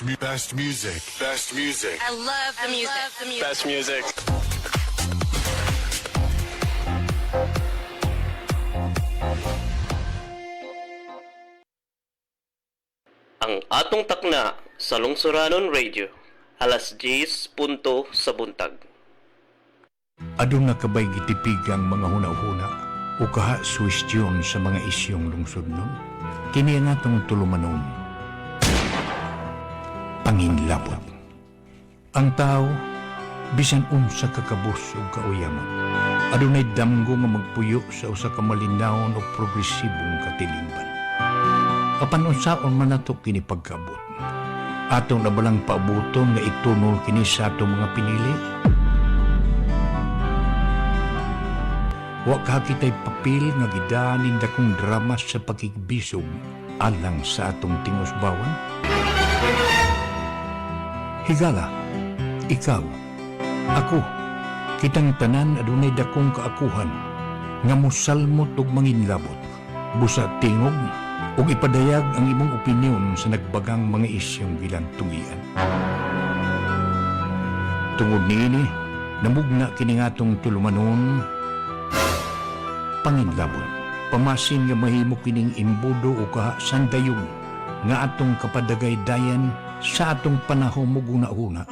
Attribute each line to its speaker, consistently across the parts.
Speaker 1: Best music. Best music.
Speaker 2: I love the music.
Speaker 3: Best music.
Speaker 4: Ang atong takna sa Lungsuranon Radio, alas 10 punto sa buntag.
Speaker 5: Adong nakabay gitipig ang mga huna-huna o kaha suwestyon sa mga isyong lungsod nun. Kini ang atong tulumanon. Panginlabot. Ang tao, bisan unsa kakabus o kauyamot. Adunay damgo nga magpuyo sa usa ka malinawon o progresibong katilingban. Apan unsaon man nato kini pagkaabot. Atong nabalang paabuton nga itunol kini sa atong mga pinili. Wa ka kita'y papel nga gidanin dakong drama sa pakigbisog alang sa atong tingusbawan. Higala, ikaw, ako, kitang tanan adunay dakong kaakuhan nga mosalmot og manginlabot, busa tingog ug ipadayag ang imong opinyon sa nagbagang mga isyong gilantungian. Tungod niini, namugna kini nga atong tulumanon. Panginlabot, pamasin nga mahimo kining imbudo o kasandayon nga atong kapadagay-dayan sa atong panahon mo guna-una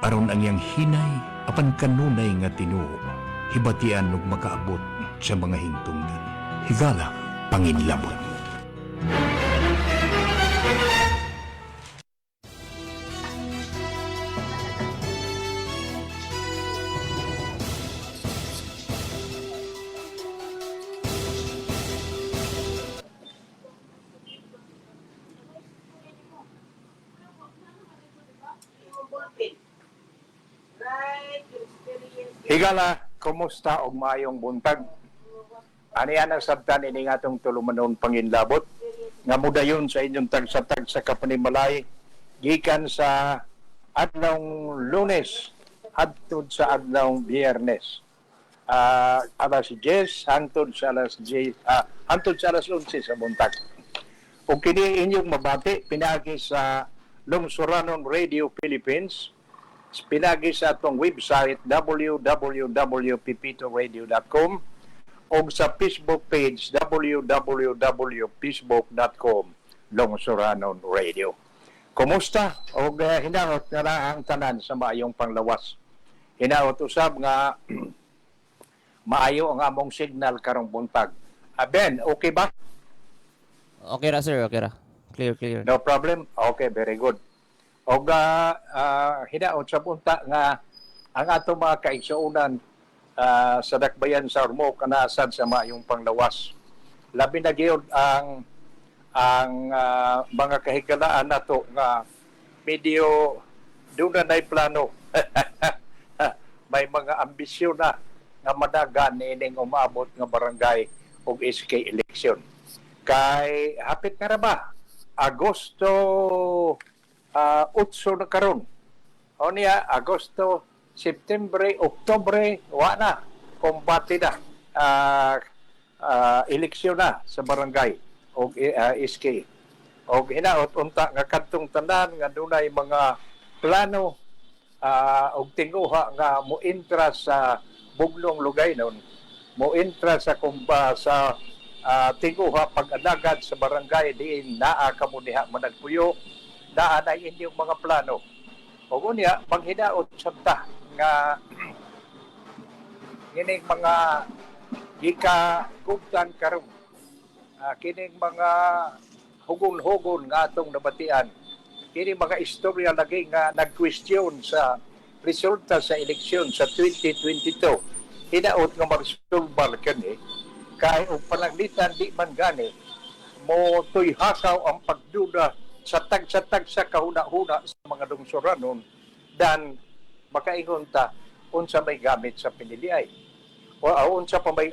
Speaker 5: aron ang iyang hinay apan kanunay nga tinuo hibatian ug makaabot sa mga hingtungdan. Higala, panginlabot.
Speaker 6: Higala, kumusta og maayong buntag? Aniya ang sabtan ini nga atong tulumanon panginlabot nga mudayon sa inyong tagsatag sa kapanimalay gikan sa adlong Lunes hangtod sa adlong Biyernes. Alas 10 hangtod sa alas 11 sa buntag. Ug kini inyong mabati pinagi sa Lungsuranon Radio Philippines. Pinagi sa atong website www.pipitoradio.com o sa Facebook page www.facebook.com Lungsuranon Radio. Kumusta? O hinaot na lang ang tanan sa maayong panglawas. Hinaot usab nga maayo ang among signal karong buntag. Ben, okay ba?
Speaker 7: Okay ra sir, okay ra. Clear.
Speaker 6: No problem? Okay, very good. O hinaot sa punta nga ang atong mga kaigsuunan sa dakbayan sa Ormoc kanasad sa maayong panglawas. Labi na gyud ang mga kahigalaan nato nga medyo doon na plano. May mga ambisyon na nga madagan niining umabot nga barangay ug SK election. Kay hapit na ra ba? Agosto 8 na karon. O niya, Agosto, Septembre, Oktobre, wala na. Kumbati na. Eleksyon na sa barangay o SK. O hinaot unta nga kadtong tanan nga dunay mga plano og tinguha nga mointra sa buglong lugay nun. Mointra sa sa tinguha pag-alagad sa barangay diin naa kamo diha managpuyo. Daan ay inyong mga plano. O unya, manghinaot sabta nga kining mga gikagugtan karon. Kining mga hugon-hugon nga atong nabatian. Kining mga istorya lagi nga nag-question sa resulta sa eleksyon sa 2022. Hinaot nga ma-resolve kani kay og pananglitan di man gani mo tuyhakaw ang pagduda sa tag sa kahuna-huna sa mga lungsuranon dan makaingon ta unsa may gamit sa piniliay o unsa pa may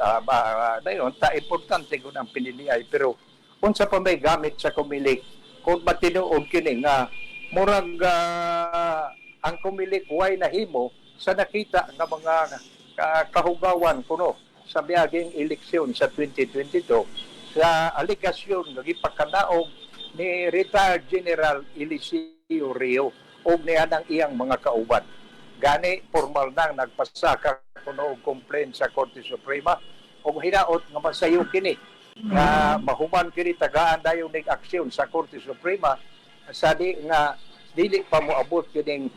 Speaker 6: dayon ta importante gud ang piniliay pero unsa pa may gamit sa kumilik kung matinuod kini nga murag ang kumilik way nahimo sa nakita nga mga kahugawan kuno sa miaging eleksyon sa 2022 sa aligasyon nga gipakanaog ni retired General Eliseo Rio o niya ng iyang mga kauban. Gani, formal nang nagpasaka kuno og complaint sa Korte Suprema o hinaot nga masayo kini nga mahuman kini tagaan dayon ning aksyon sa Korte Suprema sa di nga dili pa moabot kining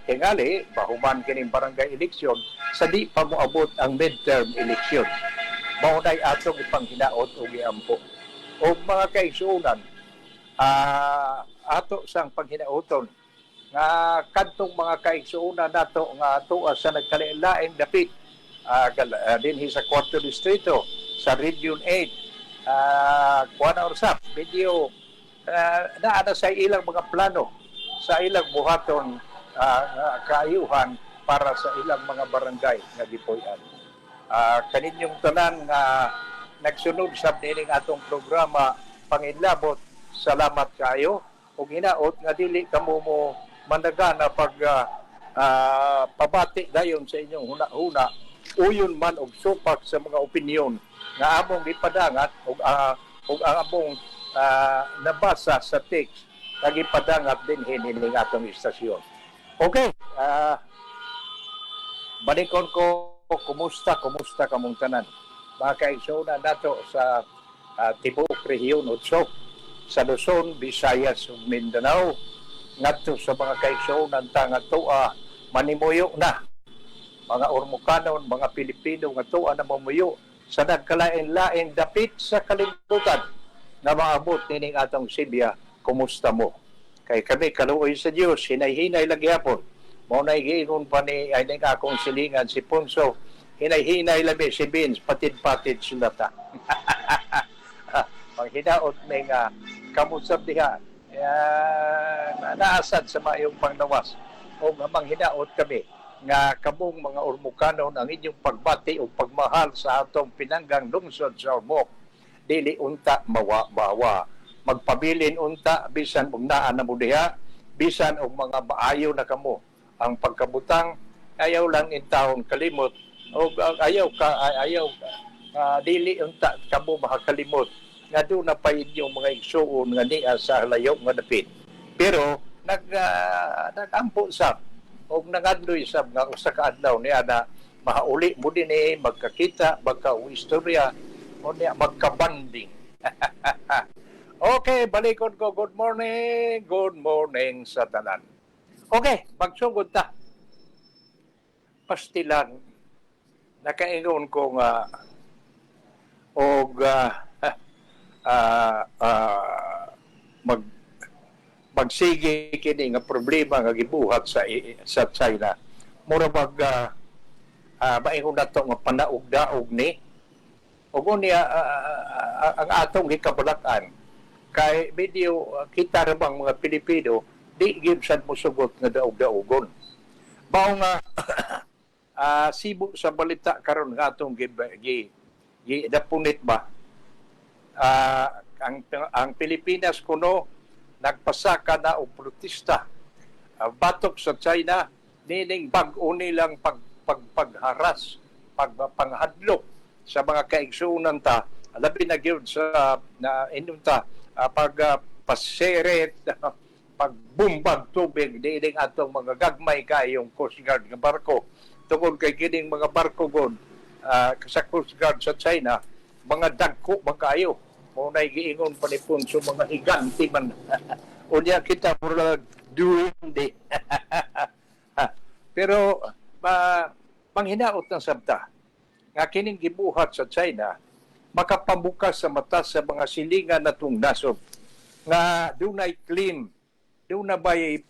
Speaker 6: tingali mahuman kining barangay election sa di pa moabot ang midterm election. Mao nay atong ipanghinaot og giampo. O mga kaigsuonan, ato sang panghinaoton nga kadtong mga kaigsuonan nato nga tuwa sa nagkalain-laing dapit dinhi sa 4 distrito sa Region 8 kuana usap video naa sa ilang mga plano sa ilang buhaton kaayuhan para sa ilang mga barangay nga gipuy-an. Kaninyong tanan nga nagsunod sa dining atong programa Panginlabot, salamat kayo ug hinaot nga dili kamo mo mandagana pag pabati dayon sa inyong huna-huna uyon man og supak sa mga opinyon nga among gipadangat og ang among nabasa sa text nga gipadangat din hining atong istasyon. Okay, balikon ko kumusta kamong tanan. Mga kaigsuonan nato sa tibuok rehiyon utso sa Luzon, Visayas ug Mindanao ngadto sa mga kaigsuonan ta nga tuwa manimuyo na mga Ormocanon, mga Pilipino nga tuwa na mamuyo sa nagkalain-lain dapit sa kalibutan na maabot nining atong Sibya. Kumusta mo? Kay kami kaluoy sa Dios hinay-hinay lagi hapon. Mao nay giingon pa ni ay ning akong silingan si Ponso, hinay-hinay labi si Vince, patid-patid sila ta. Panghinaot ning kamusab diha naasad sa mayong pangnawas o manghinaot kami nga kabong mga Ormocanon ang inyong pagbati o pagmahal sa atong pinanggang lungsod sa Ormoc dili unta mawa magpabilin unta bisan og naa na mo diha bisan og mga maayo na kamo ang pagkabutang ayaw lang intawon kalimot o ayaw dili unta kamo makakalimot nga doon na pa inyong mga igsuon nga niya sa layo nga dapit pero nagampo sa o nangadloy sa nga usa ka adlaw niya na mahauli mo din magkakita magka-istorya o niya magkabanding. Okay, balikon ko. Good morning sa tanan. Okay, magsugod ta. Pastilan, nakaingon ko nga magsige kini nga problema nga gibuhat sa China. Mura maingon nato nga panaog-daog ni ug niya ang atong gikabalakan kay medyo kita ra bang mga Pilipino di gyud sad mosugot nga daog-daogon. Mao nga sibo sa balita karon nga atong dapunit ba ang Pilipinas kuno nagpasaka na og protesta batok sa China nining bag-o nilang pagharas panghadlok sa mga kaigsuonan ta labi na gyud sa inunta pagpaseret pagbumbag tubig dining atong mga gagmay kayong Coast Guard nga barko tungod kay kining mga barko gud sa Coast Guard sa China mga dagko magkayo mo nay giingon pa ni Ponso mga higanti man unya kita mura duwindi pero panghinaot ng sabta nga kining gibuhat sa China makapabukas sa mata sa mga silingan natong nasod nga dunay claim doon na ba'y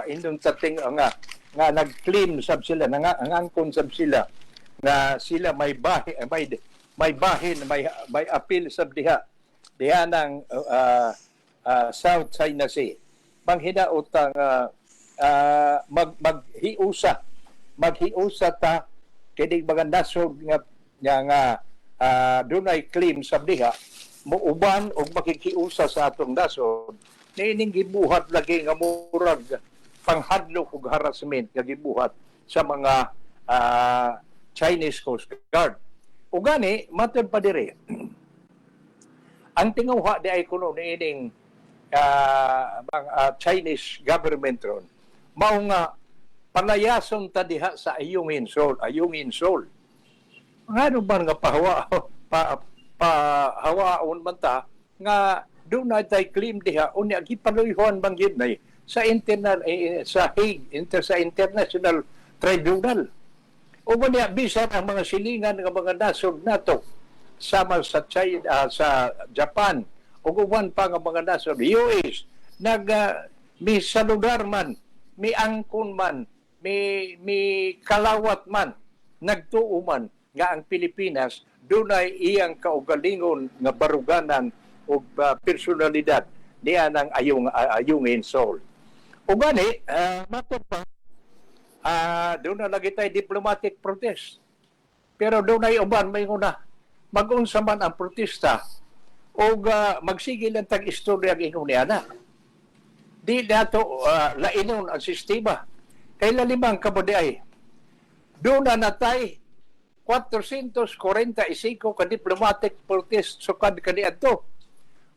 Speaker 6: indong tating nga nag-claim sab sila nangangkon sab sila nga sila may bahin may appeal sab diha ng South China Sea. Manghinaot ang maghiusa ta kining mga nasod nga dunay claim sa diha muuban og makikiusa sa atong nasod nining gibuhat lagi nga murag panghadlok ug harassment nga gibuhat sa mga Chinese Coast Guard. Ug gani matud pa diri ang tinguha di ay kuno niining Chinese government ron, mao nga palayason ta diha sa Ayungin Shoal. Ngano ba nga pahawaon man ta nga doon na tayo claim diha unya gipaluyon bang yun na sa sa international tribunal. O ba niya bisan ang mga silingan ng mga nasod nato sama sa China, sa Japan o uban pa nga mga nasod US mi sa lugar man, mi angkon man, mi kalawat man, nagtuo man nga ang Pilipinas dunay iyang kaugalingon nga baruganan o personalidad niya ng Ayungin Shoal. O gani, matod pa, doon na lagi tayo diplomatic protest. Pero doon ay uban, may una, mag-unsa man ang protesta o magsigil ang tag-istorya ang ingon niya na. Di nato lainon ang sistema. Kaya limang kabudi ay, doon na natay 445 ka diplomatic protest sukad kaniadto.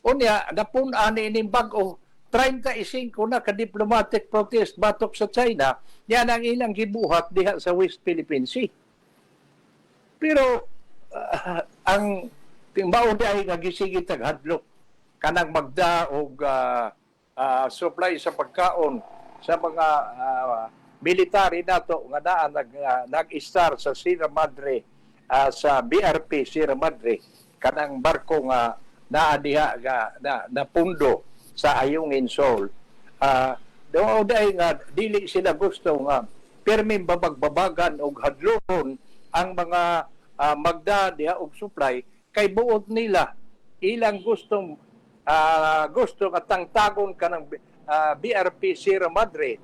Speaker 6: Unya, napun-an ining bag-o 35 na ka diplomatic protest batok sa China, yan ang ilang gibuhat diha sa West Philippine Sea. Pero ang timbaon ay nagisigi taghadlok kanang magda og supply sa pagkaon sa mga military nato nga daan nag-star sa Sierra Madre, sa BRP Sierra Madre, kanang barko nga naa diha na pundo sa Ayungin Shoal. Daw-day nga dili sila gusto nga perming babagbabagan og hadlokon ang mga magda diha og supply kay buot nila ilang gusto nga tangtagon kanang BRP Sierra Madre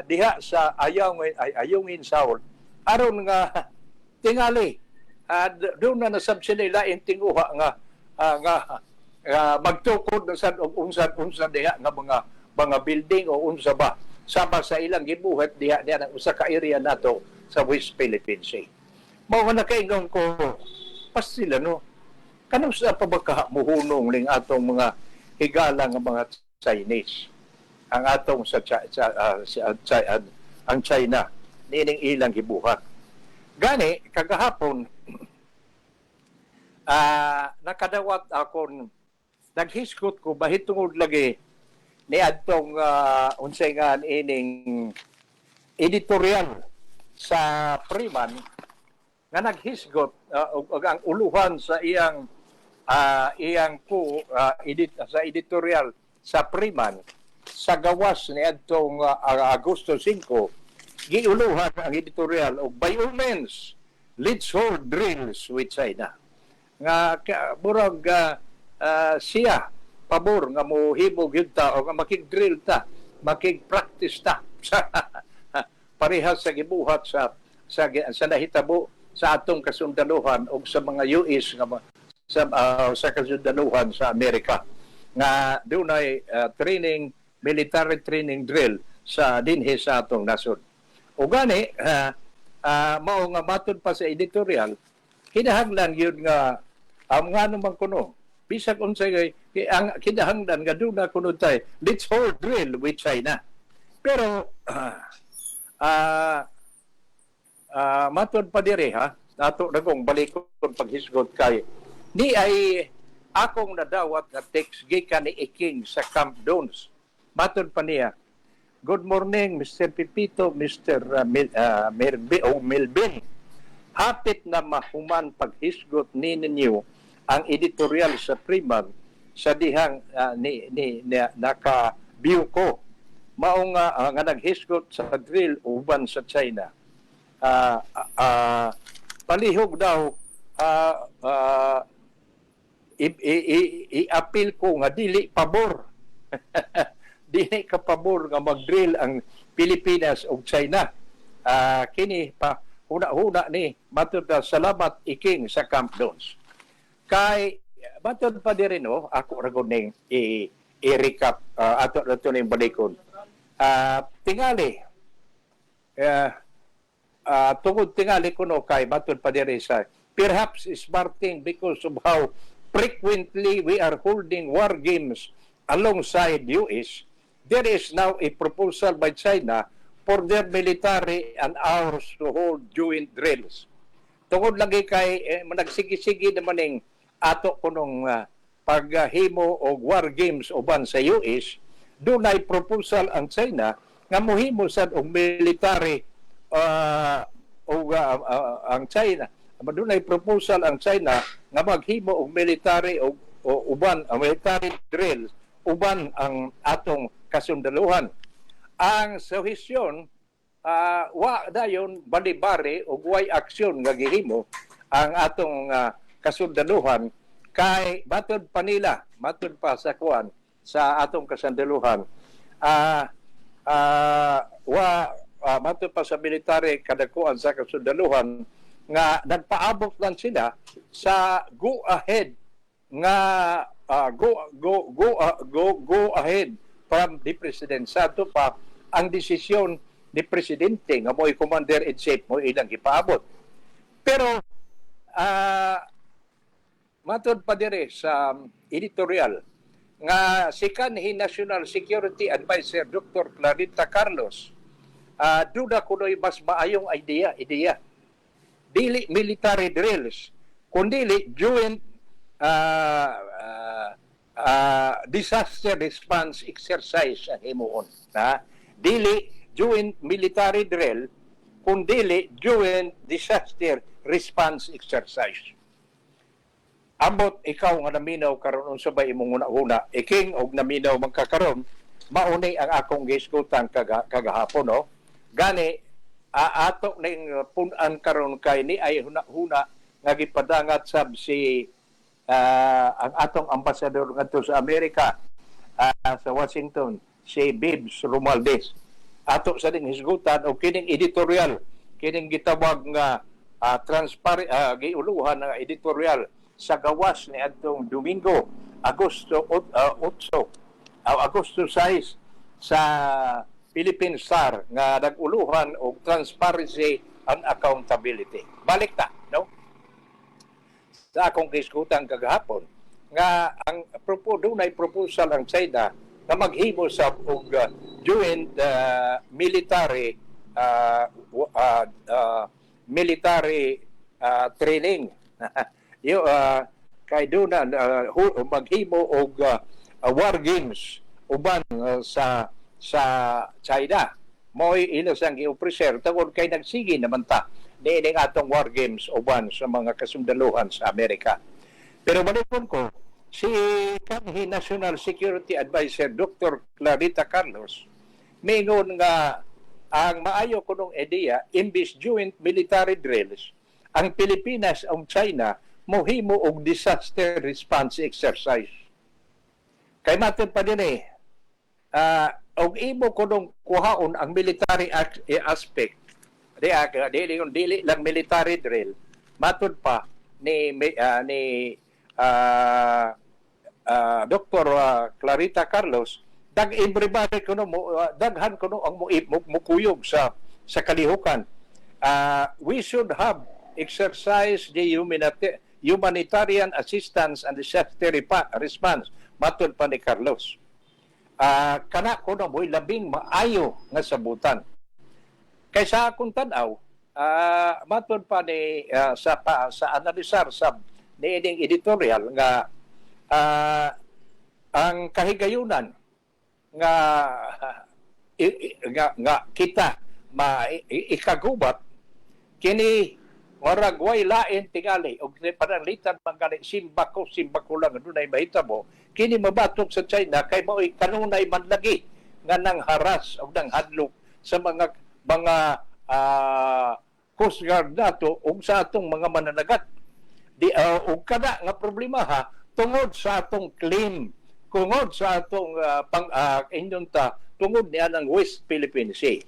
Speaker 6: diha sa Ayungin Shoal aron nga tingali doon na nasab sila lain tinguha nga magtukod na sad og unsa diha nga mga building o unsa ba sama sa ilang gibuhat diha ng usa ka area nato sa West Philippine Sea. Mao na kaingon ko pas sila no kanang sa pabakamuhunong ning atong mga higala nga mga Chinese ang atong ang China nining ilang gibuhat. Gani kagahapon nakadawat akon naghiskot ko bahit tungod lagi ni adtong unsay nga ining editorial sa Freeman nga naghisgot og ang uluhan sa iyang sa editorial sa Freeman sa gawas ni adtong Agosto 5 giuluhan ang editorial og by all means let's hold drills with China nga murag siya pabor nga mohibog yun ta o nga makig-drill ta, makig-practice ta sa parehas sa gibuhat sa nahitabo sa atong kasundaluhan o sa mga US nga sa kasundaluhan sa Amerika nga dunay training, military training drill sa dinhi sa atong nasod. O gani mao nga matod pa sa editorial kinahanglan yun nga nga naman kuno bisag unsay ang kinahanglan nga duna kuno tay let's hold drill with China. Pero matod pa diri ha ato nagong balikon paghisgot kay ni ay akong nadawat nga text gikan ni Iking sa Camp Dons. Matod pa niya, good morning Mr. Pipito, Mr. Melvin. Hapit na mahuman paghisgot ninyo ang editorial sa Freeman sa dihang naka-view ko. Mao nga naghisgot sa drill uban sa China. Palihog daw i-appeal ko nga dili pabor. Dili ka pabor nga mag-drill ang Pilipinas ug China. Kini pa huna ni matod salamat Iking sa Camp Dons. Kay matod pa diri no ako ra gud ning i-recap ato ning balikon. Tingali tungod tingali kuno kay matod pa diri sa perhaps smarting because of how frequently we are holding war games alongside US, there is now a proposal by China for their military and ours to hold joint drills. Tungod lagi kay nagsigi-sigi naman ng ato kunong paghimo o war games uban sa US, doon ay proposal ang China nga mohimo sad og military ang China. Doon ay proposal ang China nga maghimo og military o uban ang military drill uban ang atong kasundaluhan. Ang suhesyon wa dayon balibari o way aksyon nga gihimo ang atong kasundaluhan kay matod pa nila, matod pa sa kuan sa atong kasundaluhan. Matod pa sa military kadakuan sa kasundaluhan nga nagpaabot lang sila sa go ahead nga go ahead from the president. Sa ito pa ang desisyon ni presidente nga mo'y commander-in-chief mo ilang ipaabot. Pero matod pa dire sa editorial nga si kanhi National Security Advisor Dr. Clarita Carlos duda kuno'y mas maayong idea dili military drills kundi joint disaster response exercise ang himuon. Dili joint military drill kundi joint disaster response exercise. Ambot ikaw nga naminaw karon unsa ba imong una-una iking og naminaw magkakaron maunay ang akong gisgutan kagahapon no. Gani ato ning punan karon kay ni ay huna nga gipadangat sab si ang atong ambasador ngadto sa Amerika sa Washington si Bibbs Romualdez. Ato sa ding hisgutan o kining editorial kining gitawag nga transparent giuluhan nga editorial sa gawas ni adtong Domingo Agosto 6 sa Philippine Star nga nag-uluhan og transparency and accountability. Balik ta, no? Sa akong diskutan kagahapon nga ang dunay proposal ang China na maghimo sa og joint military training. Kay doon maghimo og war games uban sa China. Mo'y ilasang i-officer tungod kay nagsigi naman ta niining atong war games uban sa mga kasundaluhan sa Amerika. Pero malikon ko, si kanhi National Security Advisor Dr. Clarita Carlos mingon nga ang maayo kunong ideya imbis joint military drills ang Pilipinas o China mohimo og disaster response exercise. Kay matod pa din og imo kunong kuhaon ang military aspect dili lang military drill matod pa ni Dr. Clarita Carlos everybody kuno daghan kuno ang mukuyog sa kalihukan. We should have exercise the humanitarian assistance and disaster response matod pa ni Carlos. Kana kuno mo'y labing maayo nga sabutan. Kaysa akong tanaw, matod pa ni sa analisar sa niining editorial nga ang kahigayunan nga kita ikagubat kini warag way lain tingali og pananglitan manggali simba ko lang dunay mahitabo kini mabatok sa China kay mao'y kanunay man lagi nga nang haras og nang hadlok sa mga Coast Guard nato ug sa atong mga mananagat. Og kada nga problema tungod sa atong claim, tungod sa atong tungod niya ng West Philippine Sea.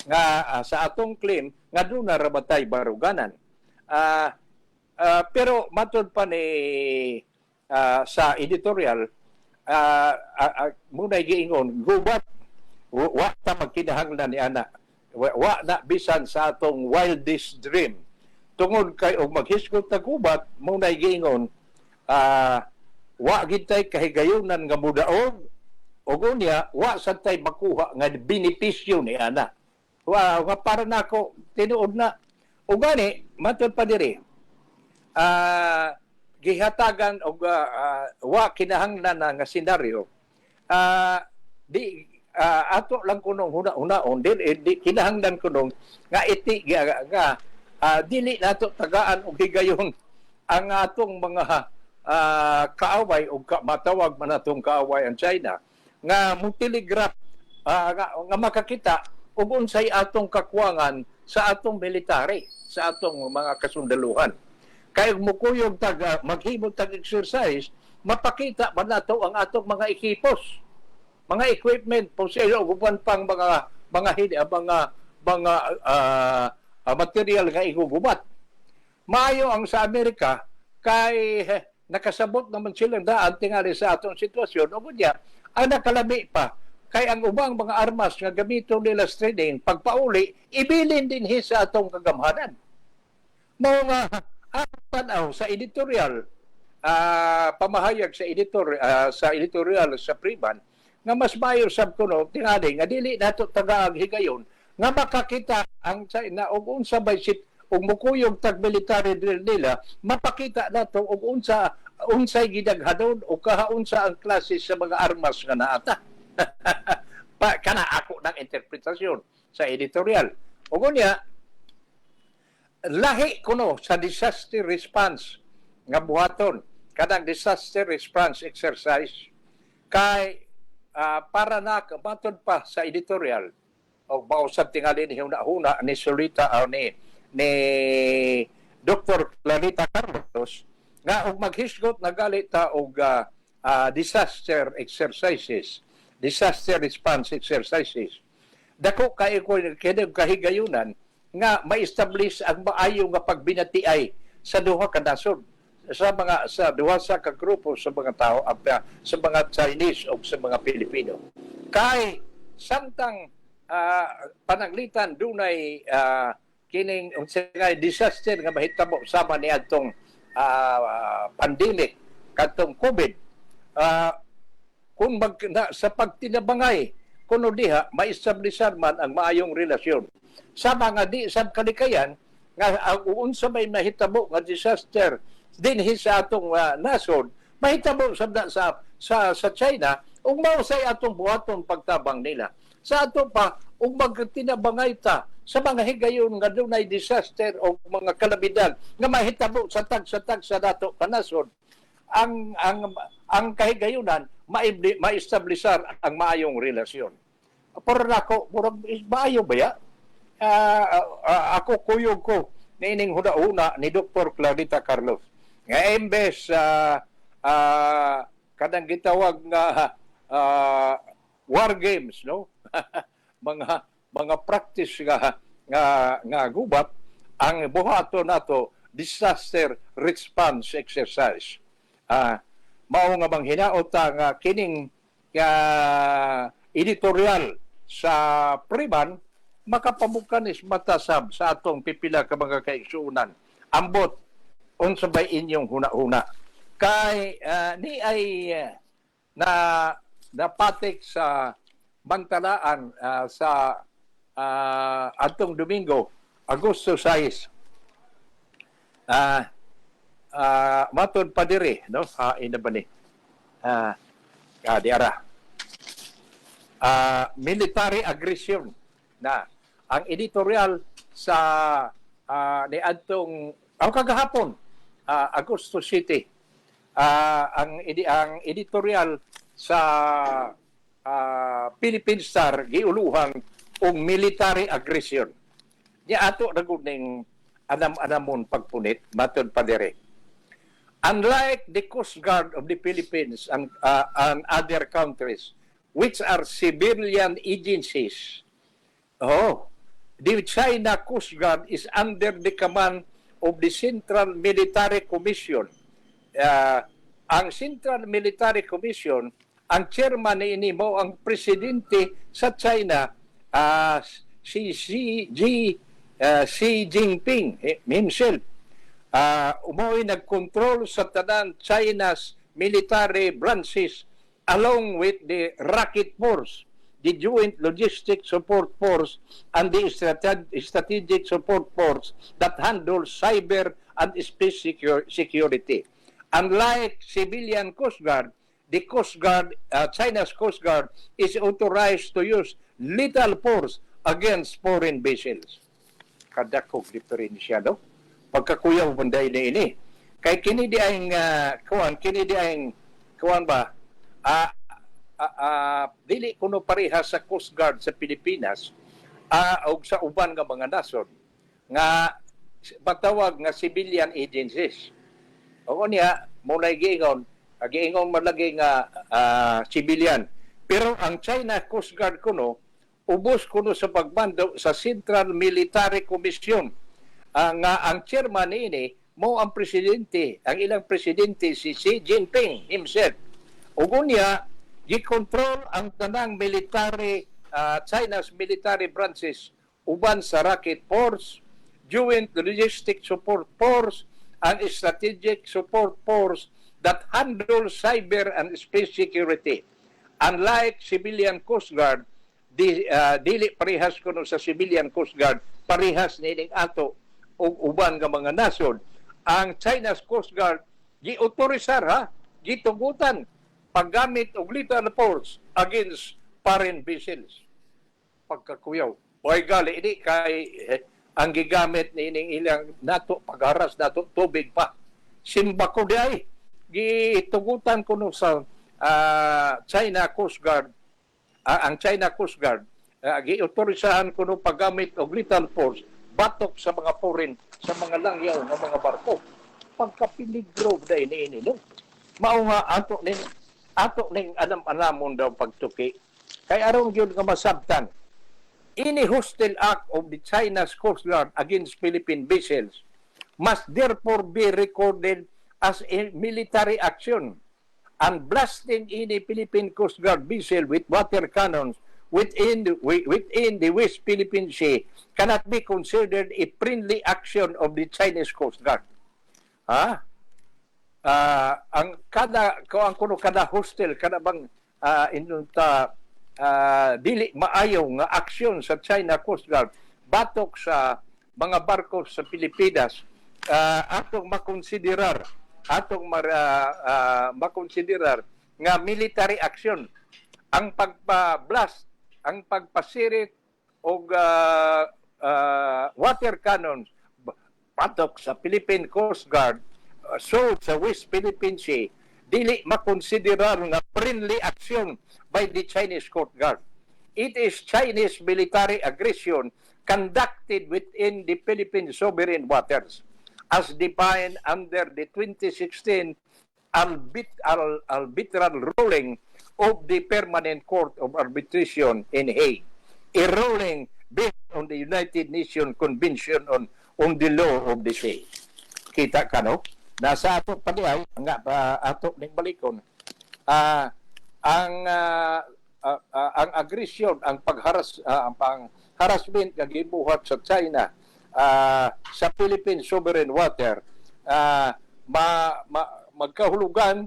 Speaker 6: Nga sa atong claim, nga doon na rabatay baruganan. Pero matod pa ni sa editorial, muna'y giingon, gubat, wa ta magkinahanglan ni ana. Wa na bisan sa atong wildest dream. Tungod kay og maghisgot na gubat, muna'y giingon, wa gitay kahigayunan nga mudaog o gunya, wa sa tay makuha nga benepisyo ni ana. Wa para nako tinuod na. O gani, matod pa diri, gihatagan og wa kinahanglan na nga senaryo. Ato lang kunong huna-hunaon, di kinahanglan kunong nga iti nga dili nato tagaan og higayon ang atong mga kaaway o matawag man atong kaaway ang China nga multiligraph nga makakita ug unsay atong kakuwangan sa atong military, sa atong mga kasundaluhan. Kaya mukuyog maghimog tag exercise, mapakita ba nato ang atong mga ekipos, mga equipment, poselo ug uban pang mga material nga igugubat. Maayo ang sa Amerika kay nakasabot naman silang daan tingali sa atong sitwasyon o kunya ang nakalami pa kay ang ubang mga armas nga gamiton nila sa training pagpauli ibilin din sa atong kagamhanan. Mao nga tanaw sa editorial pamahayag sa editorial sa Priman nga mas mayor sab kuno tingali nga dili nato tagaag higayon nga makakita ang China og unsa bay ug mukuyog tag military drill nila, mapakita nato og unsay gidaghadon o kahaunsa ang klase sa mga armas nga naata. Kana ako ng interpretasyon sa editorial. O gunya, lahi kuno sa disaster response nga buhaton, kanang disaster response exercise kay para na matod pa sa editorial o bausab tingali ni huna ni Solita ni Dr. Clarita Carlos nga og maghisgot na galita og disaster response exercises. Dako kay ko kahigayunan nga ma-establish ang maayo nga pagbinatiay sa duha ka nasod, sa duha sa ka grupo sa mga tao, sa mga Chinese o sa mga Pilipino. Kay samtang pananglitan dunay kining unsay disaster nga mahitabo sama ni adtong pandemic kadtong COVID, kung sa pagtinabangay kuno diha maestablisan man ang maayong relasyon sama nga di sab kalikayan nga unsa may mahitabo nga disaster dinhi sa atong nasod mahitabo sabda sa China ug mao say atong buhaton pagtabang nila sa ato pa ug magtinabangay ta sa mga higayon nga dunay disaster o mga kalamidad nga mahitabo sa tag sa dato kanasod ang kahigayunan maestablisar ang maayong relasyon. Pero nako murag maayo ba ya? Ako kuyog ko nining huda-una ni Dr. Clarita Carlos nga imbes kadang gitawag nga war games, no? mga practice nga gubat ang buhato nato disaster response exercise. Mao nga bang hinaot nga kining editorial sa Priman makapamukanis matasab sa atong pipila ka mga kaigsuunan. Ambot unsa bay inyong huna-huna kay ni ay napatik sa bantalaan sa atong Domingo, Agosto 6. Matod pa diri, no? Ina ba ni? Diara. Military aggression na ang editorial sa ni adtong kagahapon, Agosto City. Ang editorial sa Philippine Star giuluhang og military aggression. Di ato naguning anamon pagpunit matod pa dire. Unlike the Coast Guard of the Philippines and other countries which are civilian agencies, the China Coast Guard is under the command of the Central Military Commission. Ang Central Military Commission, ang chairman ni mo ang presidente sa China, si Xi Jinping himself. Umoy nagkontrol sa tanan China's military branches along with the Rocket Force, the Joint Logistic Support Force, and the Strategic Support Force that handles cyber and space security. Unlike civilian Coast Guard, the Coast Guard, China's Coast Guard, is authorized to use lethal force against foreign vessels. Kadakog diferensya, no? Pagkakuyaw banday na ini. Kay kini di ang kuwan ba? Dili kuno parehas sa Coast Guard sa Pilipinas o sa uban nga mga nasod nga patawag nga civilian agencies. O niya, muna giingon malagi nga civilian. Pero ang China Coast Guard kuno, ubos kuno sa pagbando sa Central Military Commission. Nga ang chairman ini mo ang presidente, ang ilang presidente si Xi Jinping himself. Ug niya gi-control ang tanang military China's military branches uban sa Rocket Force, Joint Logistic Support Force, and Strategic Support Force that handles cyber and space security. Unlike civilian Coast Guard, dili parehas kuno sa civilian Coast Guard, parehas nining ato o uban nga mga nasod. Ang China's Coast Guard gi-autorisar gitugutan paggamit og lethal force against foreign vessels. Pagkakuyaw. Boy gali ini kay ang gigamit nining ilang nato pagharas nato tubig pa. Simba ko di ay gitugutan kuno sa China Coast Guard. Ang China Coast Guard gi-autorisahan kuno paggamit og lethal force batok sa mga foreign, sa mga langyaw ng mga barko. Pagkapiligro da ini no. Mao nga ato ning anam-anamon daw pagtuki. Kay aron gyud nga masabtan. Any hostile act of the China's Coast Guard against Philippine vessels must therefore be recorded as a military action, and blasting any Philippine Coast Guard vessel with water cannons within the West Philippine Sea cannot be considered a friendly action of the Chinese Coast Guard. Ang kada hostel kada bang dili maayaw nga aksyon sa China Coast Guard batok sa mga barko sa Pilipinas, atong makonsiderar nga military action ang pagpa-blast, ang pagpasirit og water cannons patok sa Philippine Coast Guard so sa West Philippine Sea, dili makonsiderar nga friendly action by the Chinese Coast Guard. It is Chinese military aggression conducted within the Philippine sovereign waters as defined under the 2016 arbitral ruling of the Permanent Court of Arbitration in Hague, a ruling based on the United Nations Convention on the Law of the Sea. Kita ka, no? Nasa ato pa diay, nga ato ning balikon. Ang aggression, ang harassment nga gibuhat sa China sa Philippine sovereign water, magkahulugan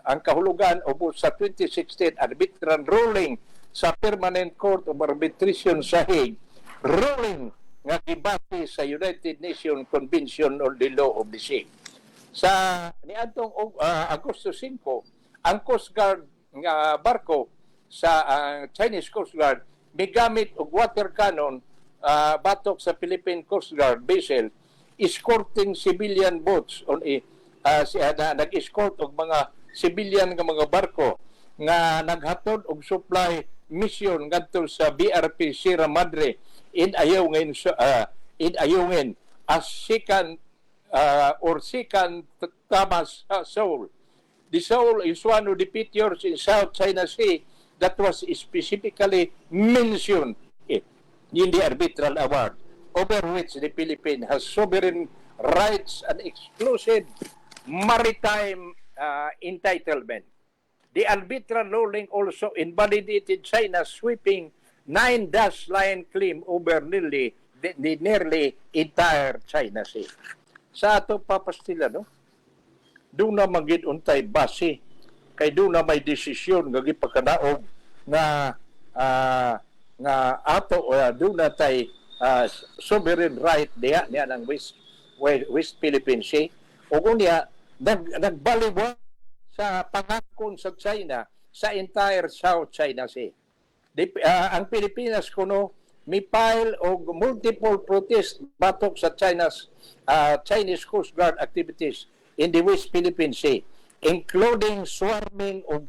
Speaker 6: ang kahulugan o sa 2016 arbitral ruling sa Permanent Court of Arbitration sa Hague, ruling nga gibase sa United Nations Convention on the Law of the Sea. Sa niadtong Agosto 5, ang Coast Guard nga barko sa Chinese Coast Guard migamit og water cannon batok sa Philippine Coast Guard vessel, escorting civilian boats on nag-escort og mga civilian nga mga barko nga naghatod og supply mission ngadto sa BRP Sierra Madre in Ayungin as second Thomas Seoul. The Seoul is one of the features in South China Sea that was specifically mentioned in the arbitral award, over which the Philippines has sovereign rights and exclusive maritime entitlement. The arbitral ruling also invalidated China's sweeping 9-dash line claim over nearly entire China Sea. Sa ato papastila, no? doon na magid untay base kay doon na may desisyon nga gipakadaog nga nga ato doon na tay sovereign right diha niya ng West Philippine Sea o kunya nagbaliwa sa pangakon sa China sa entire South China Sea. Ang Pilipinas kuno may file og multiple protest batok sa Chinese Coast Guard activities in the West Philippine Sea, including swarming of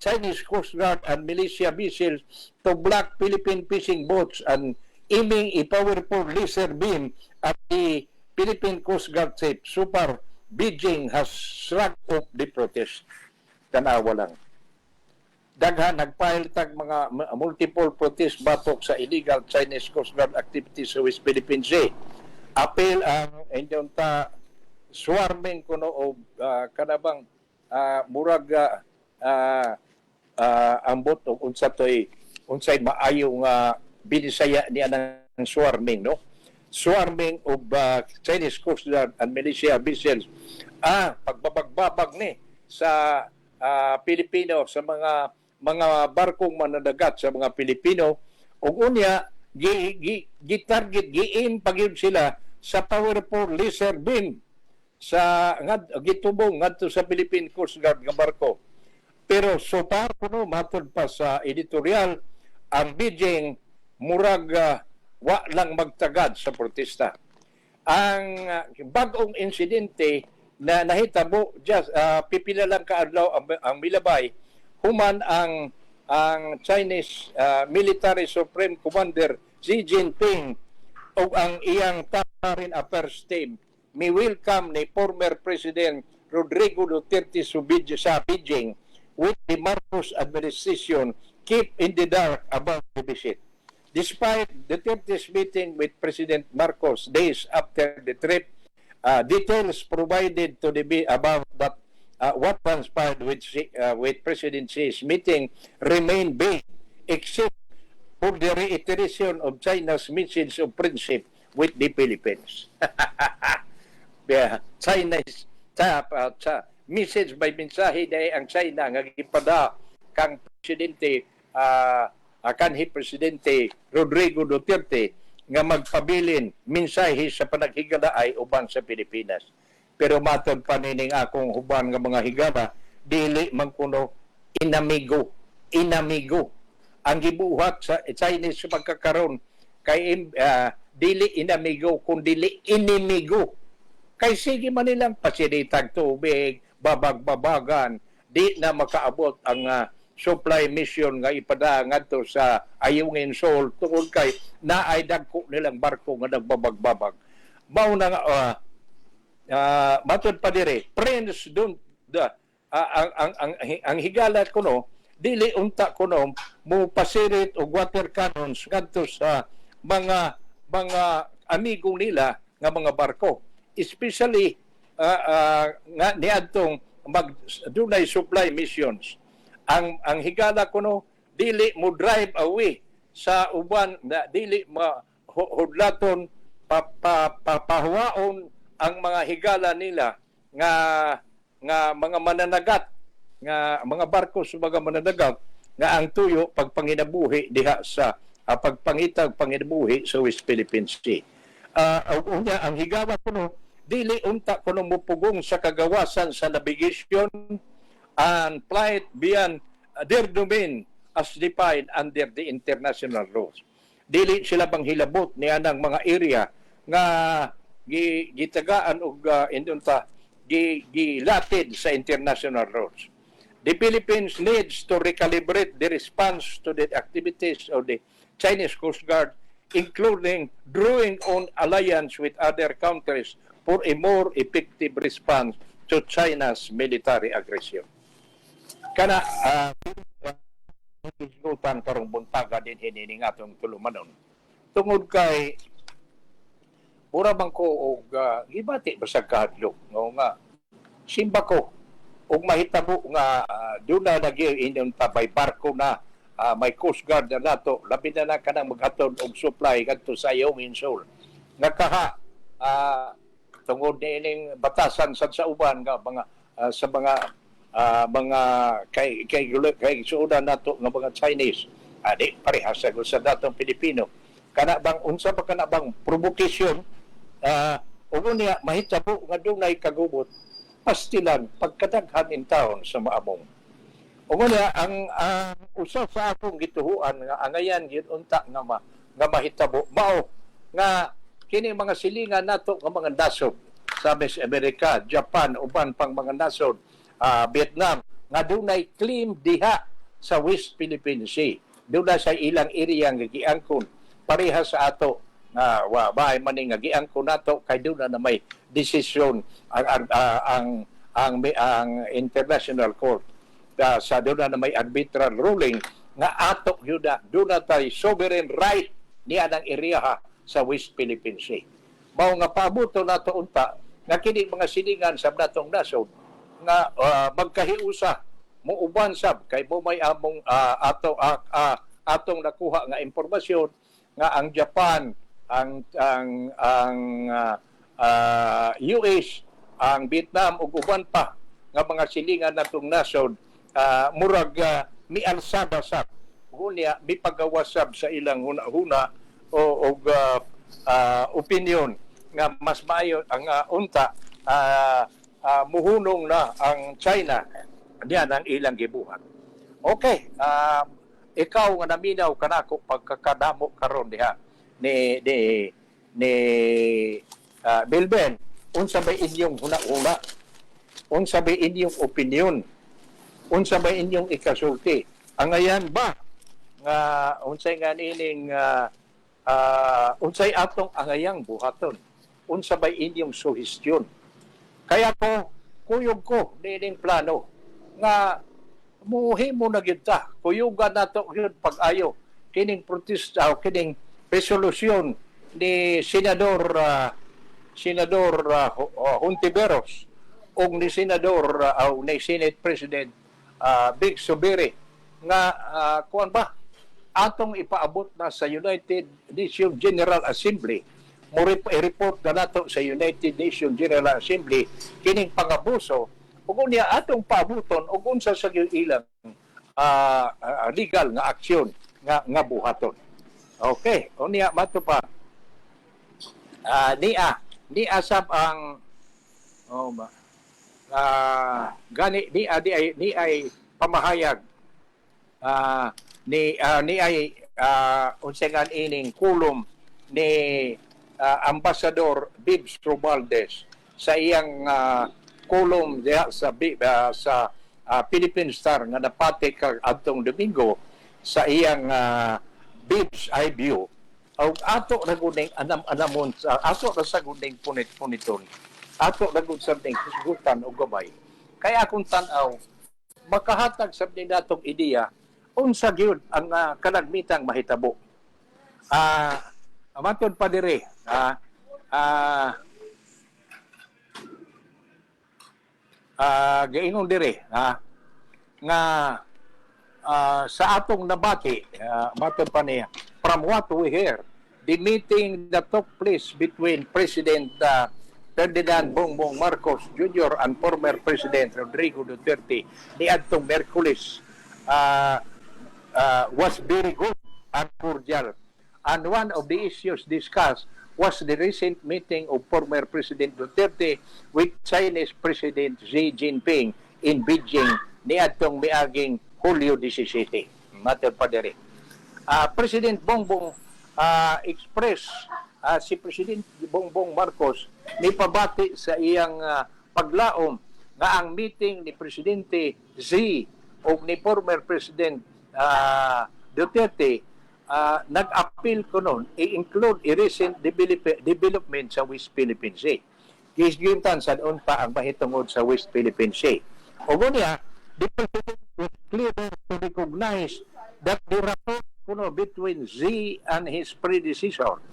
Speaker 6: Chinese Coast Guard and militia vessels to block Philippine fishing boats and aiming a powerful laser beam at the Philippine Coast Guard ship. Super Beijing has shrugged off the protest. Tanawa lang. Daghan nagfile tag mga multiple protest batok sa illegal Chinese Coast Guard activities sa West Philippine Sea. Appeal ang inyong swarming kuno o kanabang murag ambot o unsay maayong binisaya niya ng swarming, no? Swarming of Chinese Coast Guard and militia vessels. Pagbabagbabag ni sa Pilipino, sa mga barkong mananagat sa mga Pilipino, ug unya gi-target gi-aim pagyud sila sa powerful laser beam sa gitubong ngadto sa Philippine Coast Guard nga barko. Pero so far kuno matod pa sa editorial ang Beijing murag wa lang magtagad sa protesta. Ang bag-ong insidente na nahitabo just pipila lang kaadlaw ang milabay human ang Chinese Military Supreme Commander Xi Jinping o ang iyang top foreign affairs team may welcome ni former President Rodrigo Duterte sa Beijing with the Marcos administration keep in the dark about the visit. Despite Duterte's meeting with President Marcos days after the trip, details provided to the about that what transpired with President Xi's meeting remain vague, except for the reiteration of China's message of friendship with the Philippines. China's message by mensahe dahil ang China nga gipada kang Presidente kanhi Presidente Rodrigo Duterte nga magpabilin mensahe sa panaghigalaay uban sa Pilipinas. Pero matod pa nining akong huban nga mga higala, dili man kuno inamigo. Ang gibuhat sa Chinese pagkakaroon kay dili inamigo kundi inimigo. Kay sige man nilang pasilitag tubig, babag-babagan, di na makaabot ang supply mission nga ipada ngadto sa Ayungin Shoal tungod kay naay dagko nilang barko nga nagbabag-babag. Mao na nga matod pa dire friends don't ang higala kuno dili unta kuno mo pasirit og water cannons ngadto sa mga amigo nila nga mga barko, especially nga niadtong dunay supply missions. Ang higala kuno dili mo drive away sa uban na dili mahudlaton papahuwaon ang mga higala nila nga mga mananagat nga mga barko sa mga mananagat nga ang tuyo pagpanginabuhi diha sa pagpangitag panginabuhi sa West Philippine Sea. Ang higala kuno dili unta kuno mupugong sa kagawasan sa navigation and flight beyond their domain as defined under the international laws. Dili sila bang hilabot niya ng mga area nga gitagaan og indunta gilatid sa international laws. The Philippines needs to recalibrate the response to the activities of the Chinese Coast Guard, including drawing on alliance with other countries for a more effective response to China's military aggression. Kana isgutan karong buntaga din hinining atong tulumanon. Tungod kay pura bang ko og gibati basag kahadlok nga simba ko og mahitabo nga doon na nag-iinom tabay barko na may Coast Guard na nato labi na kanang maghatod og supply kadto sa Ayungin Shoal nga kaha tungod niining batasan sa uban nga mga sa mga kay suudan nato nga mga Chinese. Di parehas sa datong Pilipino. Kana bang unsa ba kana bang provokasyon ugo niya mahitabo nga dunay kagubot pastilan pagkadaghan in taon sa maamong. Ugo niya ang usa sa akong gituhuan nga angayan gyud unta nga mahitabo mao nga kini mga silingan nato nga mga nasod sa Amerika, Japan, uban pang mga nasod, Vietnam, nga dunay claim diha sa West Philippine Sea. Doon sa ilang area nga giangkon pareha sa ato na bahay maning nga giangkon nato kay doon na may desisyon ang International Court sa doon na may arbitral ruling nga ato yun doon na tayo sovereign right niya ng area sa West Philippine Sea. Mao nga pabuto nato unta nga kini mga silingan sa natong nasod nga magkahiusa mo uban sab kay mo may among atong nakuha nga impormasyon nga ang Japan, ang US, ang Vietnam ug uban pa nga mga silingan natong nasod murag mialsada sab unya mipagawasab sa ilang huna-huna o opinion nga mas maayo ang unta muhunong na ang China diyan ang ilang gibuhat. Okay, ikaw nga naminaw kanako pagkakadamo karon diha ni Bilben, unsa ba inyong huna-huna? Unsa ba inyong opinion? Unsa ba inyong ikasulti? Angayan ba nga unsay nga nining unsay atong angayang buhaton? Unsa ba inyong suhestyon? Kaya kuyog ko nining plano nga muhi mo na gyud ta. Kuyugan nato gyud pag-ayo kining protesta o kining resolusyon ni Senador Hontiveros o ni Senador o ni Senate President Big Subiri nga kuan ba atong ipaabot na sa United Nations General Assembly mo report na nato sa United Nations General Assembly kining pangabuso ug unya atong paabuton ug unsa sa ilang legal nga aksyon nga buhaton. Okay, unya mato pa niya sab ang gani ni ay pamahayag ni ay unsengan ining kulom ni Ambassador Bibs Romualdez sa iyang kulom diha sa Philippine Star nga napati kag adtong Domingo sa iyang Bibs Eye View o ato na guning anamon sa ato na sa guning punit-puniton ato na gud sa ding hisgutan og gabay kaya akong tan-aw makahatag sa natong ideya unsa gyud ang kanagmitang mahitabo. Matod pa dire gaingon dire nga sa atong nabati matod pa niya from what we hear the meeting that took place between President Ferdinand Bongbong Marcos Jr. and former President Rodrigo Duterte niadtong Miyerkules was very good and cordial. And one of the issues discussed was the recent meeting of former President Duterte with Chinese President Xi Jinping in Beijing niadtong miaging Hulyo 17. Matod pa diri. President Bongbong express si President Bongbong Marcos ni pabati sa iyang paglaom nga ang meeting ni Presidente Xi o ni former President Duterte nag-appeal ko noon i-include a recent development sa West Philippine Sea. Kisgintan sa doon pa ang mahitungod sa West Philippine Sea. O niya, the President was clear to recognize that the rapport between Xi and his predecessor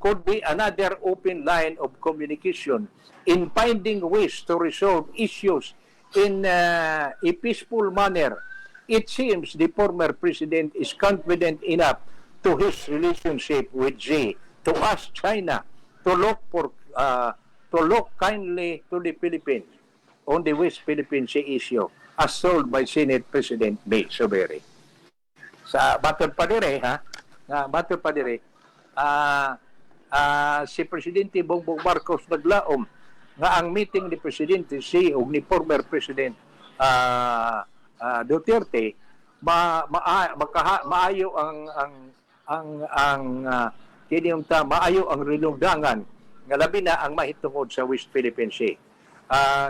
Speaker 6: could be another open line of communication in finding ways to resolve issues in a peaceful manner. It seems the former president is confident enough to his relationship with Xi to ask China to look kindly to the Philippines on the West Philippine Sea issue as told by Senate President May Sobere. Sa batod pa dire, si Presidente Bongbong Marcos naglaom nga ang meeting ni Presidente Xi ug ni former President Duterte maayo maayo ang rilungdangan nga labi na ang mahitungod sa West Philippine Sea.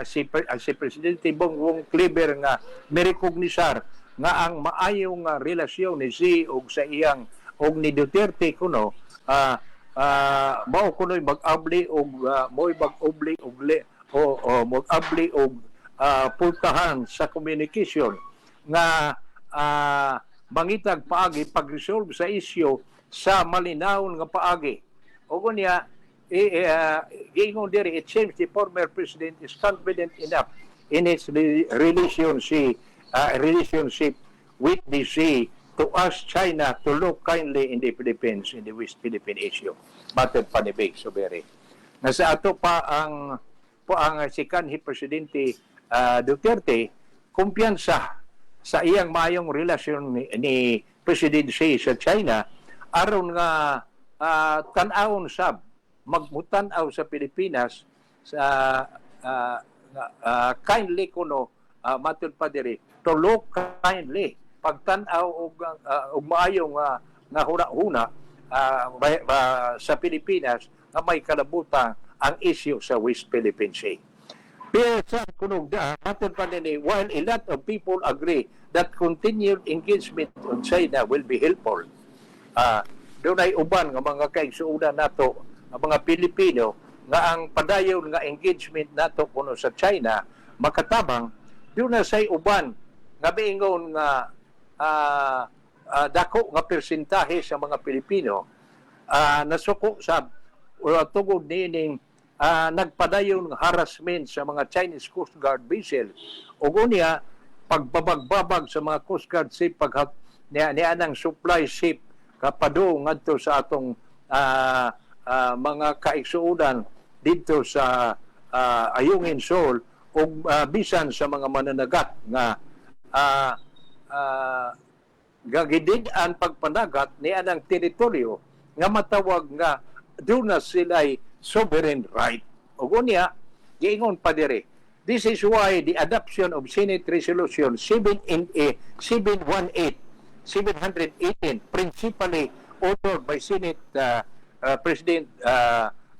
Speaker 6: Si Presidente Bongbong clever nga merekognisar nga ang maayong relasyon ni Xi ug sa iyang ug ni Duterte kuno mao kuno'y mag-abli og mo'y mag-obli og mag-abli og pultahan sa communication nga mangitag paagi pag-resolve sa isyu sa malinawon nga paagi. O niya giingon diri, it seems the former president is confident enough in his relationship with the sea to ask China to look kindly in the Philippines, in the West Philippine issue. Batid pa ni Big Sobere. Nasa ato pa ang si kanhi Presidente Duterte, kumpiyansa sa iyang mayong relasyon ni President Xi sa China aron nga tan-awon sab magmutan-aw sa Pilipinas sa kindly kuno matud pa diri to look kindly pagtan-aw og maayong nga huna-huna sa Pilipinas nga may kalabutan ang issue sa West Philippine Sea. Pero sa kunog matud pa diri, while a lot of people agree that continued engagement on China will be helpful, doon ay uban nga mga kaigsuunan nato ang mga Pilipino nga ang padayon nga engagement nato kuno sa China makatabang doon na say uban nga biingon nga dako nga persentahe sa mga Pilipino nasuko sa tugod nining nagpadayon nga harassment sa mga Chinese Coast Guard vessels ug unya pagbabagbabag sa mga Coast Guard ship pag nianang supply ship kapado ngadto sa atong mga kaigsuunan dito sa Ayungin Shoal o bisan sa mga mananagat nga gagidin-an pagpanagat ni anang teritoryo nga matawag nga doon na sila'y sovereign right. O gunya, giingon pa dire. This is why the adoption of Senate Resolution 718, principally authored by Senate President